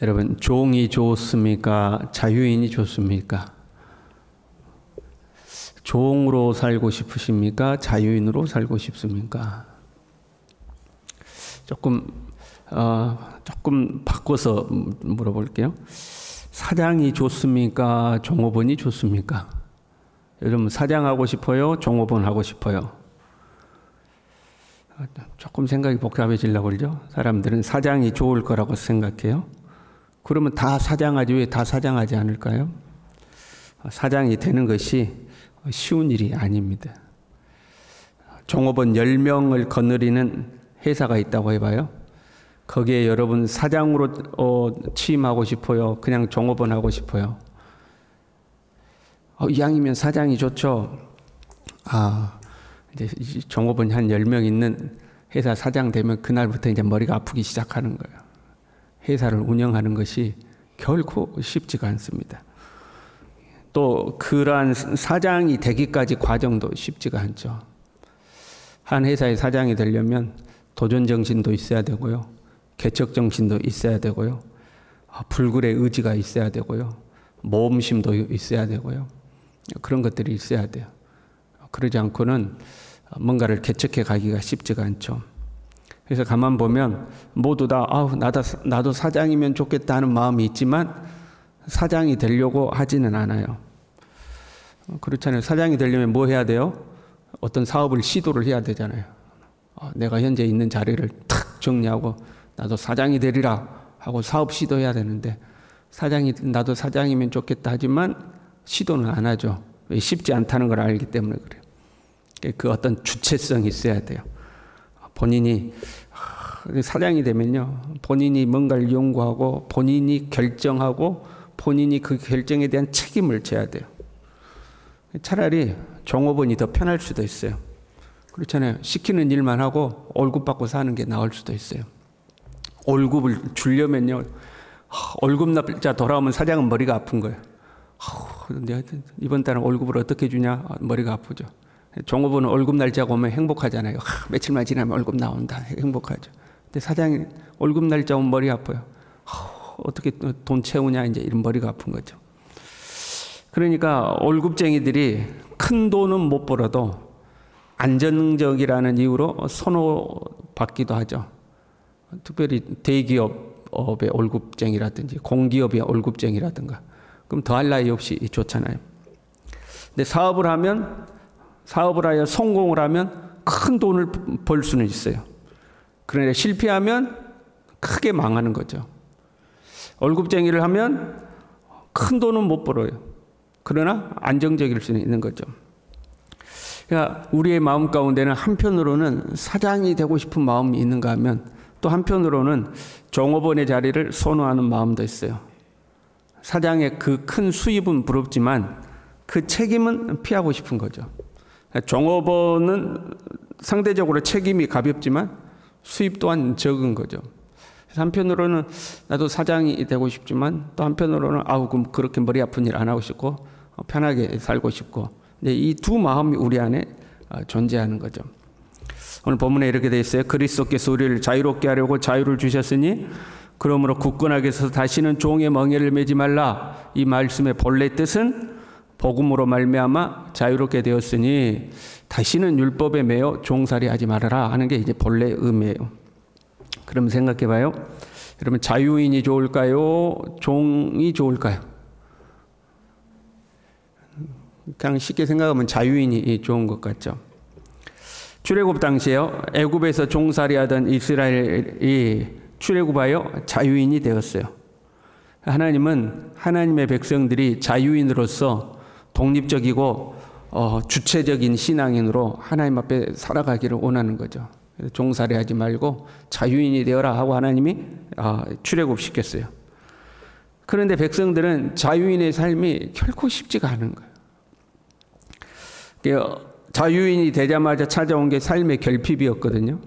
여러분, 종이 좋습니까? 자유인이 좋습니까? 종으로 살고 싶으십니까? 자유인으로 살고 싶습니까? 조금 바꿔서 물어볼게요. 사장이 좋습니까? 종업원이 좋습니까? 여러분, 사장하고 싶어요? 종업원 하고 싶어요? 조금 생각이 복잡해지려고 그러죠? 사람들은 사장이 좋을 거라고 생각해요. 그러면 다 사장하지, 왜 다 사장하지 않을까요? 사장이 되는 것이 쉬운 일이 아닙니다. 종업원 10명을 거느리는 회사가 있다고 해봐요. 거기에 여러분 사장으로 취임하고 싶어요? 그냥 종업원 하고 싶어요? 이왕이면 사장이 좋죠. 이제 종업원이 한 10명 있는 회사 사장 되면 그날부터 이제 머리가 아프기 시작하는 거예요. 회사를 운영하는 것이 결코 쉽지가 않습니다. 또 그러한 사장이 되기까지 과정도 쉽지가 않죠. 한 회사의 사장이 되려면 도전정신도 있어야 되고요. 개척정신도 있어야 되고요. 불굴의 의지가 있어야 되고요. 모험심도 있어야 되고요. 그런 것들이 있어야 돼요. 그러지 않고는 뭔가를 개척해 가기가 쉽지가 않죠. 그래서 가만 보면 모두 다 나도 사장이면 좋겠다 하는 마음이 있지만 사장이 되려고 하지는 않아요. 그렇잖아요. 사장이 되려면 뭐 해야 돼요? 어떤 사업을 시도를 해야 되잖아요. 내가 현재 있는 자리를 탁 정리하고 나도 사장이 되리라 하고 사업 시도해야 되는데 나도 사장이면 좋겠다 하지만 시도는 안 하죠. 쉽지 않다는 걸 알기 때문에 그래요. 그 어떤 주체성이 있어야 돼요. 본인이 사장이 되면요, 본인이 뭔가를 연구하고 본인이 결정하고 본인이 그 결정에 대한 책임을 져야 돼요. 차라리 종업원이 더 편할 수도 있어요. 그렇잖아요. 시키는 일만 하고 월급 받고 사는 게 나을 수도 있어요. 월급을 주려면요, 월급 날짜 돌아오면 사장은 머리가 아픈 거예요. 이번 달은 월급을 어떻게 주냐? 머리가 아프죠. 종업원은 월급 날짜가 오면 행복하잖아요. 며칠만 지나면 월급 나온다. 행복하죠. 근데 사장이 월급 날짜 오면 머리 아파요. 어떻게 돈 채우냐? 이제 이런 머리가 아픈 거죠. 그러니까 월급쟁이들이 큰 돈은 못 벌어도 안정적이라는 이유로 선호받기도 하죠. 특별히 대기업의 월급쟁이라든지 공기업의 월급쟁이라든가. 그럼 더할 나위 없이 좋잖아요. 근데 사업을 하여 성공을 하면 큰 돈을 벌 수는 있어요. 그러나 실패하면 크게 망하는 거죠. 월급쟁이를 하면 큰 돈은 못 벌어요. 그러나 안정적일 수는 있는 거죠. 그러니까 우리의 마음 가운데는 한편으로는 사장이 되고 싶은 마음이 있는가 하면 또 한편으로는 종업원의 자리를 선호하는 마음도 있어요. 사장의 그 큰 수입은 부럽지만 그 책임은 피하고 싶은 거죠. 종업원은 상대적으로 책임이 가볍지만 수입 또한 적은 거죠. 한편으로는 나도 사장이 되고 싶지만 또 한편으로는 그럼 그렇게 머리 아픈 일 안 하고 싶고 편하게 살고 싶고, 이 두 마음이 우리 안에 존재하는 거죠. 오늘 본문에 이렇게 되어 있어요. 그리스도께서 우리를 자유롭게 하려고 자유를 주셨으니 그러므로 굳건하게 서서 다시는 종의 멍에를 매지 말라. 이 말씀의 본래 뜻은 복음으로 말미암아 자유롭게 되었으니 다시는 율법에 매여 종살이 하지 말아라 하는 게 이제 본래 의미예요. 그럼 생각해 봐요. 여러분, 자유인이 좋을까요? 종이 좋을까요? 그냥 쉽게 생각하면 자유인이 좋은 것 같죠. 출애굽 당시에요, 애굽에서 종살이하던 이스라엘이 출애굽하여 자유인이 되었어요. 하나님은 하나님의 백성들이 자유인으로서 독립적이고 주체적인 신앙인으로 하나님 앞에 살아가기를 원하는 거죠. 그래서 종살이하지 말고 자유인이 되어라 하고 하나님이 출애굽시켰어요. 그런데 백성들은 자유인의 삶이 결코 쉽지가 않은 거예요. 자유인이 되자마자 찾아온 게 삶의 결핍이었거든요.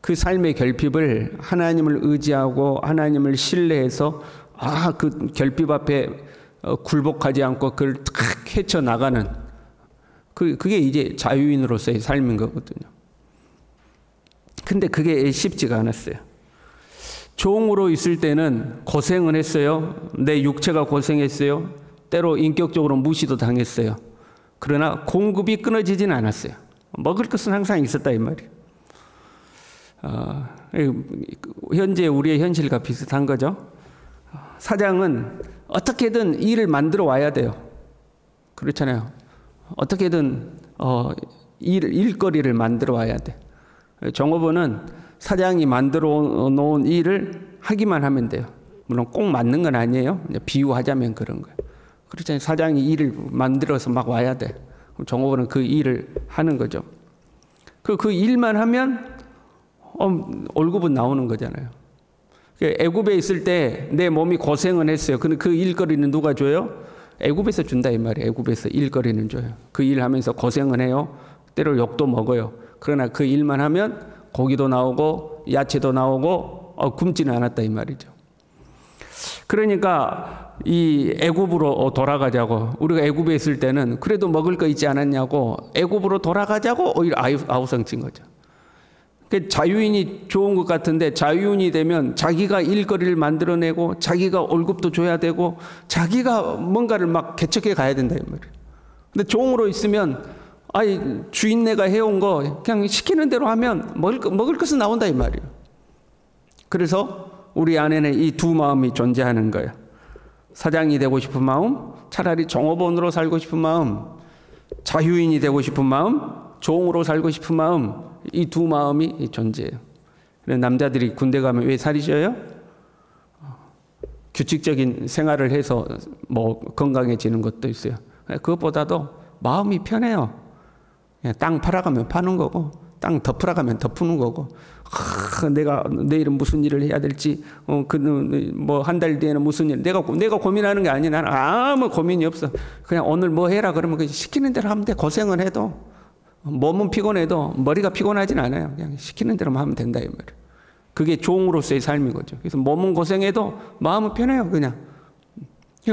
그 삶의 결핍을 하나님을 의지하고 하나님을 신뢰해서 그 결핍 앞에 굴복하지 않고 그걸 탁 헤쳐나가는 그게 이제 자유인으로서의 삶인 거거든요. 근데 그게 쉽지가 않았어요. 종으로 있을 때는 고생은 했어요. 내 육체가 고생했어요. 때로 인격적으로 무시도 당했어요. 그러나 공급이 끊어지진 않았어요. 먹을 것은 항상 있었다 이 말이에요. 현재 우리의 현실과 비슷한 거죠. 사장은 어떻게든 일을 만들어 와야 돼요. 그렇잖아요. 어떻게든 일거리를 만들어 와야 돼. 종업원은 사장이 만들어 놓은 일을 하기만 하면 돼요. 물론 꼭 맞는 건 아니에요. 비유하자면 그런 거예요. 그렇잖아요. 사장이 일을 만들어서 막 와야 돼. 종업원은 그 일을 하는 거죠. 그 일만 하면 월급은 나오는 거잖아요. 애굽에 있을 때 내 몸이 고생은 했어요. 근데 그 일거리는 누가 줘요? 애굽에서 준다 이 말이에요. 애굽에서 일거리는 줘요. 그 일하면서 고생은 해요. 때로 욕도 먹어요. 그러나 그 일만 하면 고기도 나오고 야채도 나오고 굶지는 않았다 이 말이죠. 그러니까 이 애굽으로 돌아가자고, 우리가 애굽에 있을 때는 그래도 먹을 거 있지 않았냐고 애굽으로 돌아가자고 오히려 아우성친 거죠. 자유인이 좋은 것 같은데 자유인이 되면 자기가 일거리를 만들어내고 자기가 월급도 줘야 되고 자기가 뭔가를 막 개척해 가야 된다 이 말이에요. 근데 종으로 있으면 주인네가 해온 거 그냥 시키는 대로 하면 먹을 것은 나온다 이 말이에요. 그래서 우리 안에는 이 두 마음이 존재하는 거예요. 사장이 되고 싶은 마음, 차라리 종업원으로 살고 싶은 마음, 자유인이 되고 싶은 마음, 종으로 살고 싶은 마음, 이 두 마음이 존재해요. 남자들이 군대 가면 왜 살이 쪄요? 규칙적인 생활을 해서 뭐 건강해지는 것도 있어요. 그것보다도 마음이 편해요. 땅 팔아가면 파는 거고, 땅 덮으라가면 덮는 거고, 내가 내일은 무슨 일을 해야 될지, 뭐 한 달 뒤에는 무슨 일, 내가 고민하는 게 아니야. 나는 아무 고민이 없어. 그냥 오늘 뭐 해라 그러면 그 시키는 대로 하면 돼. 고생은 해도 몸은 피곤해도 머리가 피곤하진 않아요. 그냥 시키는 대로만 하면 된다 이 말이에요. 그게 종으로서의 삶인 거죠. 그래서 몸은 고생해도 마음은 편해요. 그냥.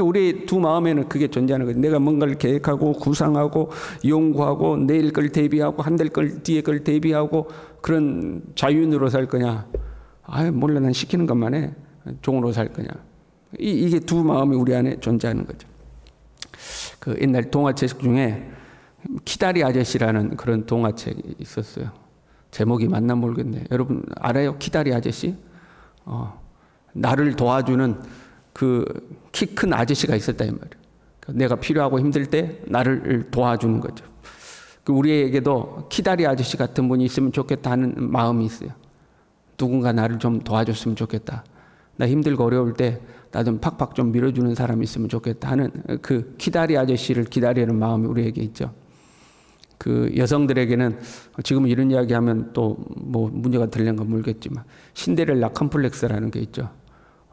우리 두 마음에는 그게 존재하는 거예요. 내가 뭔가를 계획하고 구상하고 연구하고 내일 걸 대비하고 한 달 걸 뒤에 걸 대비하고 그런 자유인으로 살 거냐? 몰라 난 시키는 것만 해. 종으로 살 거냐? 이게 두 마음이 우리 안에 존재하는 거죠. 그 옛날 동화책 중에 키다리 아저씨라는 그런 동화책이 있었어요. 제목이 맞나 모르겠네. 여러분 알아요? 키다리 아저씨? 나를 도와주는 그 키 큰 아저씨가 있었다 이 말이에요. 내가 필요하고 힘들 때 나를 도와주는 거죠. 우리에게도 키다리 아저씨 같은 분이 있으면 좋겠다 하는 마음이 있어요. 누군가 나를 좀 도와줬으면 좋겠다. 나 힘들고 어려울 때 나 좀 팍팍 좀 밀어주는 사람이 있으면 좋겠다 하는 그 키다리 아저씨를 기다리는 마음이 우리에게 있죠. 그 여성들에게는 지금 이런 이야기하면 또 뭐 문제가 되려는가 모르겠지만 신데렐라 컴플렉스라는 게 있죠.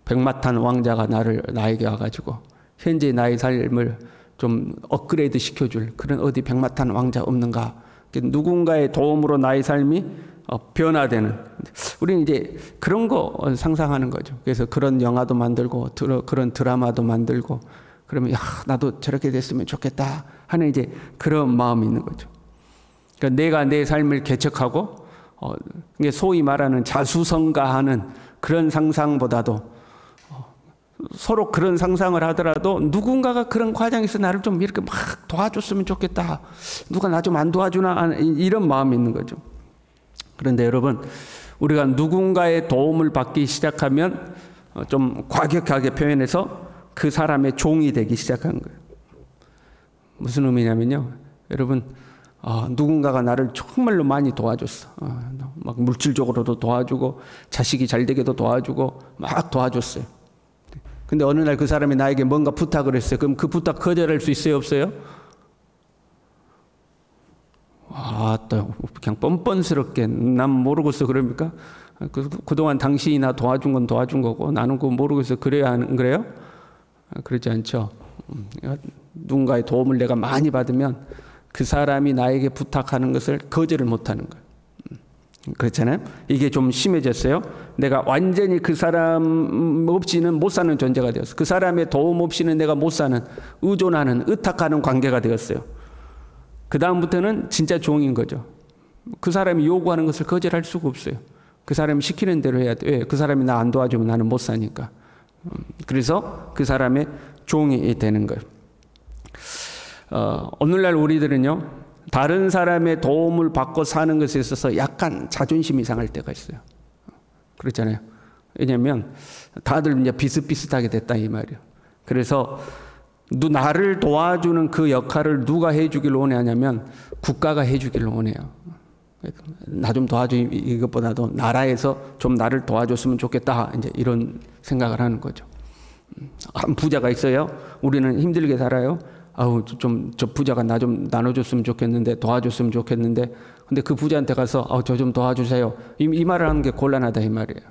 백마탄 왕자가 나에게 와가지고 현재 나의 삶을 좀 업그레이드 시켜줄 그런 어디 백마탄 왕자 없는가? 누군가의 도움으로 나의 삶이 변화되는. 우리는 이제 그런 거 상상하는 거죠. 그래서 그런 영화도 만들고 그런 드라마도 만들고 그러면 나도 저렇게 됐으면 좋겠다 하는 이제 그런 마음이 있는 거죠. 그러니까 내가 내 삶을 개척하고 소위 말하는 자수성가하는 그런 상상보다도 서로 그런 상상을 하더라도 누군가가 그런 과정에서 나를 좀 이렇게 막 도와줬으면 좋겠다. 누가 나 좀 안 도와주나 이런 마음이 있는 거죠. 그런데 여러분 우리가 누군가의 도움을 받기 시작하면 좀 과격하게 표현해서 그 사람의 종이 되기 시작한 거예요. 무슨 의미냐면요. 여러분 누군가가 나를 정말로 많이 도와줬어. 막 물질적으로도 도와주고 자식이 잘 되게도 도와주고 막 도와줬어요. 근데 어느 날 그 사람이 나에게 뭔가 부탁을 했어요. 그럼 그 부탁 거절할 수 있어요, 없어요? 또 그냥 뻔뻔스럽게 난 모르겠어 그럽니까? 그동안 당신이 나 도와준 건 도와준 거고 나는 그거 모르겠어 그래야 하는 그래요? 그렇지 않죠. 누군가의 도움을 내가 많이 받으면 그 사람이 나에게 부탁하는 것을 거절을 못하는 거예요. 그렇잖아요. 이게 좀 심해졌어요. 내가 완전히 그 사람 없이는 못 사는 존재가 되었어요. 그 사람의 도움 없이는 내가 못 사는 의존하는 의탁하는 관계가 되었어요. 그 다음부터는 진짜 종인 거죠. 그 사람이 요구하는 것을 거절할 수가 없어요. 그 사람이 시키는 대로 해야 돼. 왜? 그 사람이 나 안 도와주면 나는 못 사니까. 그래서 그 사람의 종이 되는 거예요. 오늘날 우리들은요, 다른 사람의 도움을 받고 사는 것에 있어서 약간 자존심이 상할 때가 있어요. 그렇잖아요. 왜냐하면 다들 이제 비슷비슷하게 됐다 이 말이에요. 그래서 나를 도와주는 그 역할을 누가 해주길 원하냐면 국가가 해주길 원해요. 나 좀 도와줘, 이것보다도 나라에서 좀 나를 도와줬으면 좋겠다, 이제 이런 생각을 하는 거죠. 한 부자가 있어요. 우리는 힘들게 살아요. 아우, 좀 저 부자가 나 좀 나눠줬으면 좋겠는데, 도와줬으면 좋겠는데, 근데 그 부자한테 가서 저 좀 도와주세요, 이 말을 하는 게 곤란하다 이 말이에요.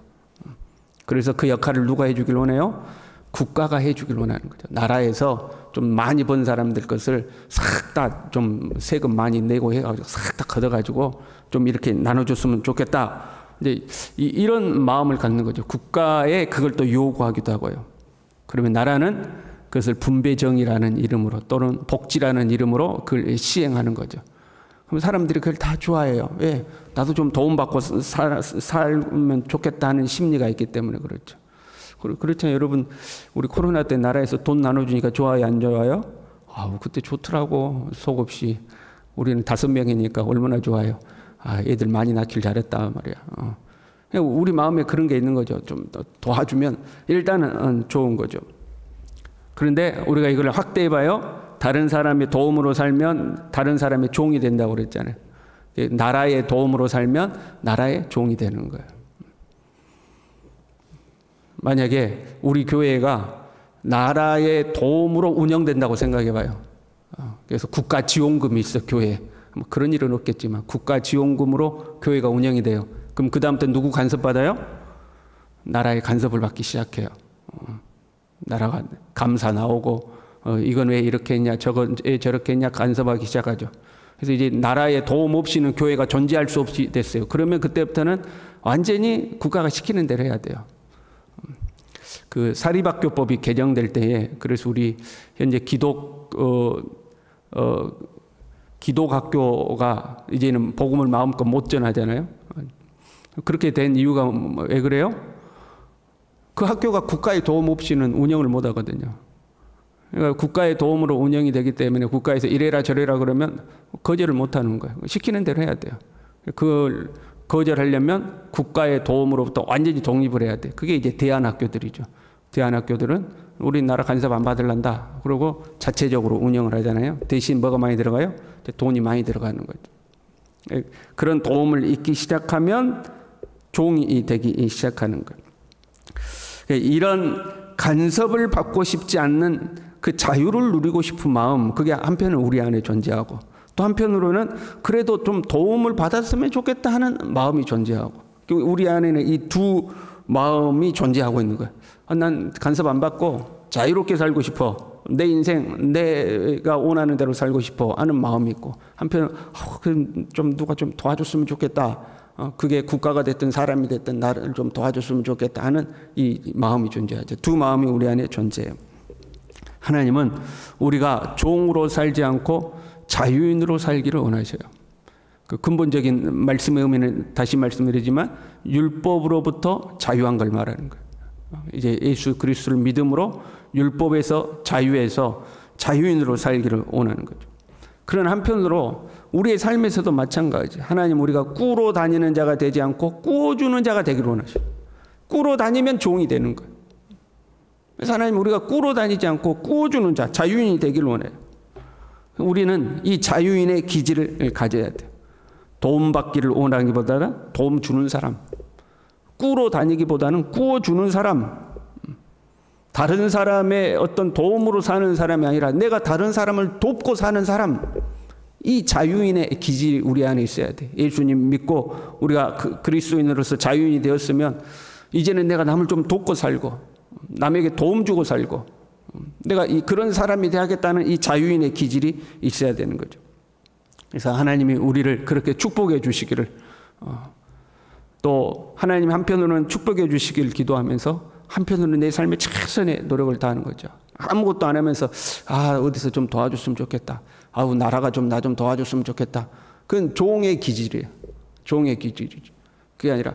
그래서 그 역할을 누가 해주길 원해요? 국가가 해주길 원하는 거죠. 나라에서 좀 많이 번 사람들 것을 싹 다 좀 세금 많이 내고 해가지고 싹 다 걷어가지고 좀 이렇게 나눠줬으면 좋겠다. 이제 이런 마음을 갖는 거죠. 국가에 그걸 또 요구하기도 하고요. 그러면 나라는 그것을 분배정의라는 이름으로 또는 복지라는 이름으로 그걸 시행하는 거죠. 그럼 사람들이 그걸 다 좋아해요. 왜? 나도 좀 도움받고 살면 좋겠다는 심리가 있기 때문에 그렇죠. 그렇잖아요. 여러분, 우리 코로나 때 나라에서 돈 나눠주니까 좋아요, 안 좋아요? 그때 좋더라고. 속 없이. 우리는 5명이니까 얼마나 좋아요. 애들 많이 낳길 잘했다 말이야. 우리 마음에 그런 게 있는 거죠. 좀 도와주면 일단은 좋은 거죠. 그런데 우리가 이걸 확대해봐요. 다른 사람의 도움으로 살면 다른 사람의 종이 된다고 그랬잖아요. 나라의 도움으로 살면 나라의 종이 되는 거예요. 만약에 우리 교회가 나라의 도움으로 운영된다고 생각해봐요. 그래서 국가 지원금이 있어, 교회에. 뭐 그런 일은 없겠지만 국가 지원금으로 교회가 운영이 돼요. 그럼 그 다음부터 누구 간섭받아요? 나라의 간섭을 받기 시작해요. 나라가 감사 나오고 이건 왜 이렇게 했냐, 저건 왜 저렇게 했냐 간섭하기 시작하죠. 그래서 이제 나라의 도움 없이는 교회가 존재할 수 없이 됐어요. 그러면 그때부터는 완전히 국가가 시키는 대로 해야 돼요. 그 사립학교법이 개정될 때에, 그래서 우리 현재 기독학교가 이제는 복음을 마음껏 못 전하잖아요. 그렇게 된 이유가 왜 그래요? 그 학교가 국가의 도움 없이는 운영을 못 하거든요. 그러니까 국가의 도움으로 운영이 되기 때문에 국가에서 이래라 저래라 그러면 거절을 못 하는 거예요. 시키는 대로 해야 돼요. 그걸 거절하려면 국가의 도움으로부터 완전히 독립을 해야 돼. 그게 이제 대안학교들이죠. 대안학교들은 우리나라 간섭 안 받을란다. 그러고 자체적으로 운영을 하잖아요. 대신 뭐가 많이 들어가요? 돈이 많이 들어가는 거죠. 그런 도움을 잊기 시작하면 종이 되기 시작하는 거예요. 이런 간섭을 받고 싶지 않는 그 자유를 누리고 싶은 마음, 그게 한편은 우리 안에 존재하고, 또 한편으로는 그래도 좀 도움을 받았으면 좋겠다 하는 마음이 존재하고, 우리 안에는 이 두 마음이 존재하고 있는 거예요. 난 간섭 안 받고 자유롭게 살고 싶어, 내 인생 내가 원하는 대로 살고 싶어 하는 마음이 있고, 한편은 좀 누가 좀 도와줬으면 좋겠다, 그게 국가가 됐든 사람이 됐든 나를 좀 도와줬으면 좋겠다 하는 이 마음이 존재하죠. 두 마음이 우리 안에 존재해요. 하나님은 우리가 종으로 살지 않고 자유인으로 살기를 원하셔요. 그 근본적인 말씀의 의미는 다시 말씀드리지만 율법으로부터 자유한 걸 말하는 거예요. 이제 예수 그리스도를 믿음으로 율법에서 자유해서 자유인으로 살기를 원하는 거죠. 그런 한편으로 우리의 삶에서도 마찬가지. 하나님, 우리가 꾸로 다니는 자가 되지 않고 꾸어주는 자가 되기를 원하셔요. 꾸로 다니면 종이 되는 거예요. 그래서 하나님, 우리가 꾸로 다니지 않고 꾸어주는 자, 자유인이 되기를 원해요. 우리는 이 자유인의 기질을 가져야 돼요. 도움 받기를 원하기보다는 도움 주는 사람, 꾸로 다니기보다는 꾸어주는 사람, 다른 사람의 어떤 도움으로 사는 사람이 아니라 내가 다른 사람을 돕고 사는 사람, 이 자유인의 기질이 우리 안에 있어야 돼. 예수님 믿고 우리가 그리스도인으로서 자유인이 되었으면 이제는 내가 남을 좀 돕고 살고 남에게 도움 주고 살고 내가 그런 사람이 되야겠다는 이 자유인의 기질이 있어야 되는 거죠. 그래서 하나님이 우리를 그렇게 축복해 주시기를, 또 하나님 한편으로는 축복해 주시기를 기도하면서 한편으로는 내 삶에 최선의 노력을 다하는 거죠. 아무것도 안 하면서 어디서 좀 도와줬으면 좋겠다, 나라가 좀 나 좀 도와줬으면 좋겠다. 그건 종의 기질이에요. 종의 기질이죠. 그게 아니라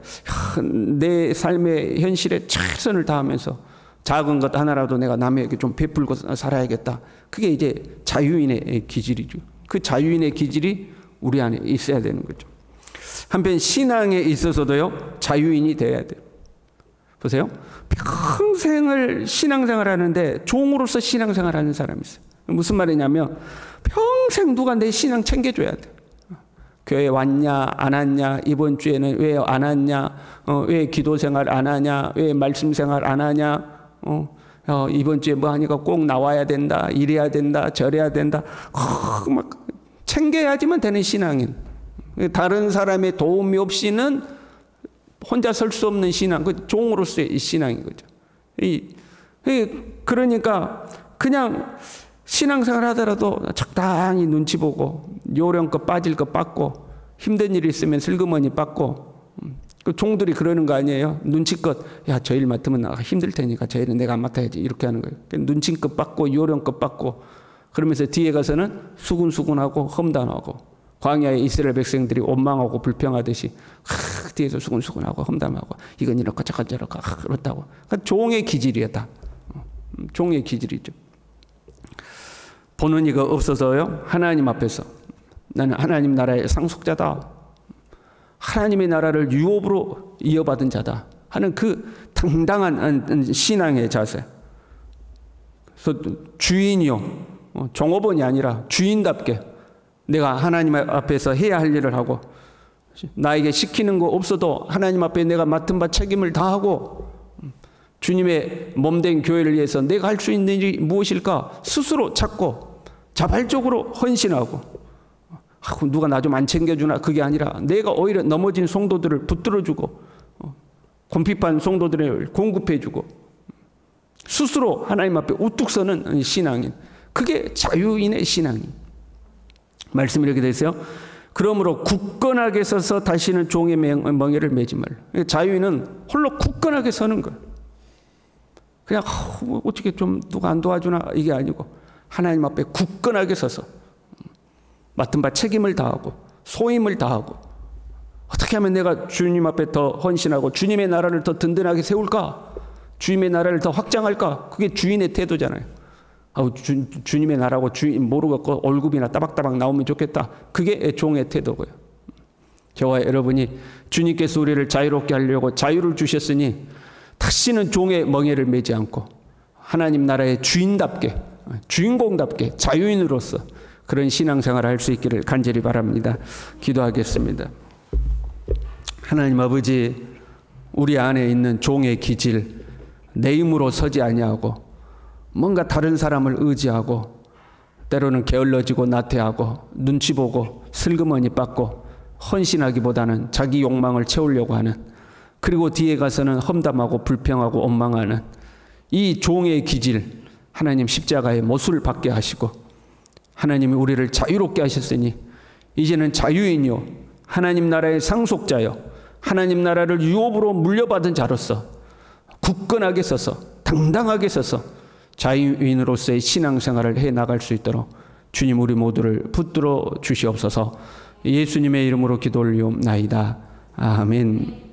내 삶의 현실에 최선을 다하면서 작은 것 하나라도 내가 남에게 좀 베풀고 살아야겠다. 그게 이제 자유인의 기질이죠. 그 자유인의 기질이 우리 안에 있어야 되는 거죠. 한편 신앙에 있어서도요, 자유인이 돼야 돼요. 보세요. 평생을 신앙생활 하는데 종으로서 신앙생활 하는 사람이 있어요. 무슨 말이냐면 평생 누가 내 신앙 챙겨줘야 돼. 교회 왔냐 안 왔냐, 이번 주에는 왜 안 왔냐, 왜 기도생활 안 하냐, 왜 말씀생활 안 하냐, 이번 주에 뭐 하니까 꼭 나와야 된다, 이래야 된다, 저래야 된다, 막 챙겨야지만 되는 신앙인. 다른 사람의 도움이 없이는 혼자 설 수 없는 신앙, 그 종으로서의 신앙인 거죠. 그러니까 그냥 신앙생활 하더라도 적당히 눈치 보고 요령껏 빠질 것 빠고 힘든 일이 있으면 슬그머니 빠고, 그 종들이 그러는 거 아니에요? 눈치껏 야, 저 일 맡으면 나 힘들 테니까 저 일은 내가 안 맡아야지, 이렇게 하는 거예요. 눈치껏 빠고 요령껏 빠고 그러면서 뒤에 가서는 수군수군하고 험담하고, 광야의 이스라엘 백성들이 원망하고 불평하듯이 뒤에서 수군수군하고 험담하고 이건 이렇고 저건 저렇고 그렇다고. 그러니까 종의 기질이야 다. 종의 기질이죠. 보는 이가 없어서요, 하나님 앞에서 나는 하나님 나라의 상속자다, 하나님의 나라를 유업으로 이어받은 자다 하는 그 당당한 신앙의 자세. 그래서 주인이요, 종업원이 아니라 주인답게 내가 하나님 앞에서 해야 할 일을 하고, 나에게 시키는 거 없어도 하나님 앞에 내가 맡은 바 책임을 다하고, 주님의 몸된 교회를 위해서 내가 할 수 있는 일이 무엇일까 스스로 찾고 자발적으로 헌신하고, 누가 나 좀 안 챙겨주나, 그게 아니라 내가 오히려 넘어진 성도들을 붙들어주고 곰핍한 성도들을 공급해주고 스스로 하나님 앞에 우뚝 서는 신앙인, 그게 자유인의 신앙인. 말씀이 이렇게 되세요. 그러므로 굳건하게 서서 다시는 종의 멍에를 매지 말라. 자유인은 홀로 굳건하게 서는 거예요. 그냥 어떻게 좀 누가 안 도와주나, 이게 아니고 하나님 앞에 굳건하게 서서 맡은 바 책임을 다하고 소임을 다하고, 어떻게 하면 내가 주님 앞에 더 헌신하고 주님의 나라를 더 든든하게 세울까, 주님의 나라를 더 확장할까. 그게 주인의 태도잖아요. 주님의 나라고 주인 모르겠고 월급이나 따박따박 나오면 좋겠다. 그게 종의 태도고요. 저와 여러분이 주님께서 우리를 자유롭게 하려고 자유를 주셨으니 다시는 종의 멍에를 매지 않고 하나님 나라의 주인답게, 주인공답게 자유인으로서 그런 신앙생활을 할 수 있기를 간절히 바랍니다. 기도하겠습니다. 하나님 아버지, 우리 안에 있는 종의 기질, 내 힘으로 서지 아니하고 뭔가 다른 사람을 의지하고 때로는 게을러지고 나태하고 눈치 보고 슬그머니 빠고 헌신하기보다는 자기 욕망을 채우려고 하는, 그리고 뒤에 가서는 험담하고 불평하고 원망하는 이 종의 기질, 하나님 십자가의 못을 받게 하시고 하나님이 우리를 자유롭게 하셨으니 이제는 자유인이요 하나님 나라의 상속자요 하나님 나라를 유업으로 물려받은 자로서 굳건하게 서서 당당하게 서서 자유인으로서의 신앙생활을 해나갈 수 있도록 주님 우리 모두를 붙들어 주시옵소서. 예수님의 이름으로 기도 올리옵나이다. 아멘.